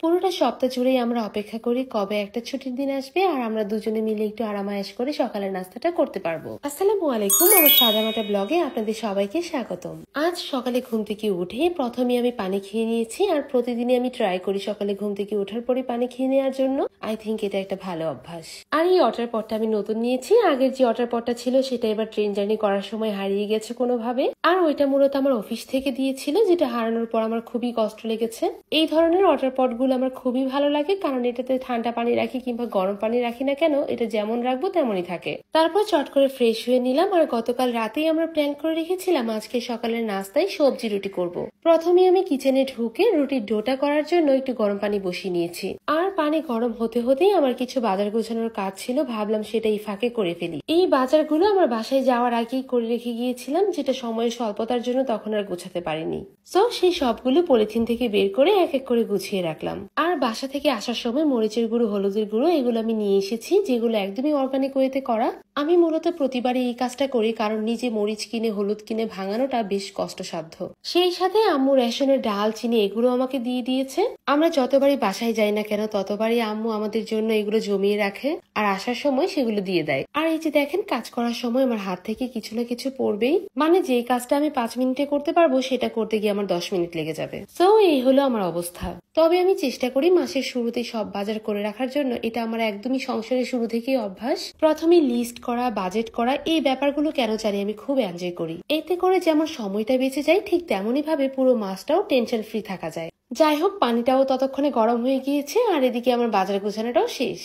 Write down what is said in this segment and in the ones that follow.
পুরোটা সপ্তাহ জুড়েই আমরা অপেক্ষা করি কবে একটা ছুটির দিন আসবে আর আমরা দুজনে মিলে একটু আরামায়েশ করে সকালের নাস্তাটা করতে পারবো। আসসালামু আলাইকুম, আমার সাদামাটা ব্লগে আপনাদের সবাইকে স্বাগতম। আজ সকালে ঘুম থেকে উঠে প্রথমে আমি পানি খেয়ে নিয়েছি, আর প্রতিদিনই আমি ট্রাই করি সকালে ঘুম থেকে ওঠার পরে পানি খেয়ে নেওয়ার জন্য। আই থিঙ্ক এটা একটা ভালো অভ্যাস। আর এই ওয়াটার পটটা আমি নতুন নিয়েছি, আগের যে ওয়াটার পটটা ছিল সেটা এবার ট্রেন জার্নি করার সময় হারিয়ে গেছে কোনোভাবে। আর ওইটা মূলত আমার অফিস থেকে দিয়েছিল, যেটা হারানোর পর আমার খুবই কষ্ট লেগেছে। এই ধরনের ওয়াটার পট গুলো আমার খুবই ভালো লাগে, কারণ এটাতে ঠান্ডা পানি রাখি কিংবা গরম পানি রাখি না কেন, এটা যেমন রাখবো তেমনই থাকে। তারপর চট করে ফ্রেশ হয়ে নিলাম, আর গতকাল রাতেই আমরা প্ল্যান করে রেখেছিলাম আজকে সকালের নাস্তায় সবজি রুটি করব। প্রথমে আমি কিচেনে ঢুকে রুটির ডোটা করার জন্য একটু গরম পানি বসিয়ে নিয়েছি, আর পানি গরম হতে হতেই আমার কিছু বাজার গোছানোর কাজ ছিল, ভাবলাম সেটা এই ফাঁকে করে ফেলি। এই বাজারগুলো আমার বাসায় যাওয়ার আগেই করে রেখে গিয়েছিলাম, যেটা সময়ের স্বল্পতার জন্য তখন আর গোছাতে পারিনি। সো সেই সবগুলো পলিথিন থেকে বের করে এক এক করে গুছিয়ে রাখলাম। আর বাসা থেকে আসার সময় মরিচের গুঁড়ো, হলুদের গুঁড়ো এগুলো আমি নিয়ে এসেছি, যেগুলো একদমই অর্গানিক ওয়েতে করা। আমি মূলত প্রতিবারই এই কাজটা করি, কারণ নিজে মরিচ কিনে হলুদ কিনে ভাঙানোটা বেশ কষ্টসাধ্য। সেই সাথে আম্মু রেশনের ডাল, চিনি এগুলো আমাকে দিয়ে দিয়েছে। আমরা যতবারই বাসায় যাই না কেন ততবারই আম্মু আমাদের জন্য এগুলো জমিয়ে রাখে, আর আসার সময় সেগুলো দিয়ে দেয়। আর এই যে দেখেন, কাজ করার সময় আমার হাত থেকে কিছু না কিছু পড়বেই, মানে যেই কাজটা আমি 5 মিনিটে করতে পারবো সেটা করতে গিয়ে আমার 10 মিনিট লেগে যাবে। সো এই হলো আমার অবস্থা। তবে আমি চেষ্টা করি মাসের শুরুতেই সব বাজার করে রাখার জন্য, এটা আমার একদমই সংসারের শুরু থেকেই অভ্যাস। প্রথমে লিস্ট করা, বাজেট করা, এই ব্যাপারগুলো কেন জানি আমি খুব এনজয় করি। এতে করে যেমন সময়টা বেঁচে যায়, ঠিক তেমনই ভাবে পুরো মাসটাও টেনশন ফ্রি থাকা যায়। যাই হোক, পানিটাও ততক্ষণে গরম হয়ে গিয়েছে, আর এদিকে আমার বাজার গোছানোটাও শেষ।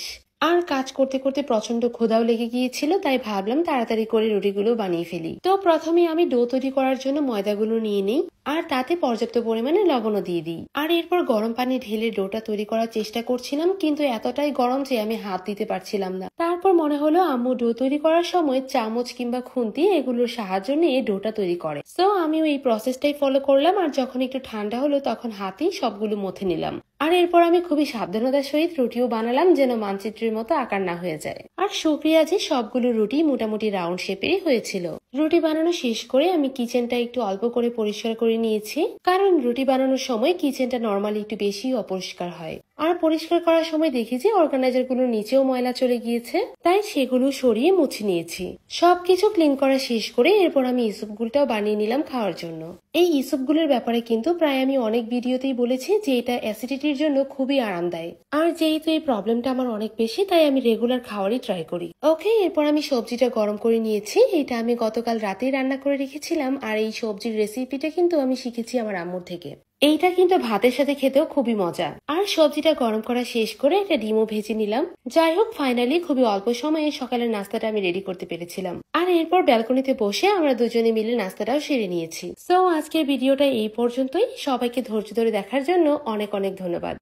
আর কাজ করতে করতে প্রচন্ড ক্ষুধাও লেগে গিয়েছিল, তাই ভাবলাম তাড়াতাড়ি করে রুটিগুলো বানিয়ে ফেলি। তো প্রথমে আমি ডো তৈরি করার জন্য ময়দাগুলো নিয়ে নিই, আর তাতে পর্যাপ্ত পরিমাণে লবণও দিয়ে দিই। আর এরপর গরম পানি ঢেলে ডোটা তৈরি করার চেষ্টা করছিলাম, কিন্তু এতটাই গরম যে আমি হাত দিতে পারছিলাম না। তারপর মনে হলো আম্মু ডো তৈরি করার সময় চামচ কিংবা খুন্তি এগুলোর সাহায্য নিয়ে ডোটা তৈরি করে। সো আমিও এই প্রসেসটাই ফলো করলাম, আর যখন একটু ঠান্ডা হলো তখন হাতেই সবগুলো মথে নিলাম। আর এরপর আমি খুবই সাবধানতার সহিত রুটিও বানালাম, যেন মানচিত্রের মতো আকার না হয়ে যায়। আর শুকরিয়া যে সবগুলো রুটি মোটামুটি রাউন্ড শেপেরই হয়েছিল। রুটি বানানো শেষ করে আমি কিচেনটা একটু অল্প করে পরিষ্কার করে নিয়েছি, কারণ রুটি বানানোর সময় কিচেনটা নর্মালি একটু বেশি অপরিষ্কার হয়। আর পরিষ্কার করার সময় দেখি যে অর্গানাইজার গুলোর নিচেও ময়লা চলে গিয়েছে, তাই সেগুলো সরিয়ে মুছে নিয়েছি। সবকিছু ক্লিন করা শেষ করে এরপর আমি ইসুপগুলোটাও বানিয়ে নিলাম খাওয়ার জন্য। এই ইসুপগুলোর ব্যাপারে কিন্তু প্রায় আমি অনেক ভিডিওতেই বলেছি যে এটা অ্যাসিডিটির জন্য খুবই আরামদায়ক। আর যেহেতু এই প্রবলেমটা আমার অনেক বেশি, তাই আমি রেগুলার খাওয়ারই ট্রাই করি। ওকে, এরপর আমি সবজিটা গরম করে নিয়েছি। এটা আমি গতকাল রাতেই রান্না করে রেখেছিলাম, আর এই সবজির রেসিপিটা কিন্তু আমি শিখেছি আমার আম্মুর থেকে। এইটা কিন্তু ভাতের সাথে খেতেও খুবই মজা। আর সবজিটা গরম করা শেষ করে একটা ডিমও ভেজে নিলাম। যাই হোক, ফাইনালি খুবই অল্প সময়ে সকালের নাস্তাটা আমি রেডি করতে পেরেছিলাম। আর এরপর ব্যালকনিতে বসে আমরা দুজনে মিলে নাস্তাটাও সেরে নিয়েছি। সো আজকের ভিডিওটা এই পর্যন্তই। সবাইকে ধৈর্য ধরে দেখার জন্য অনেক অনেক ধন্যবাদ।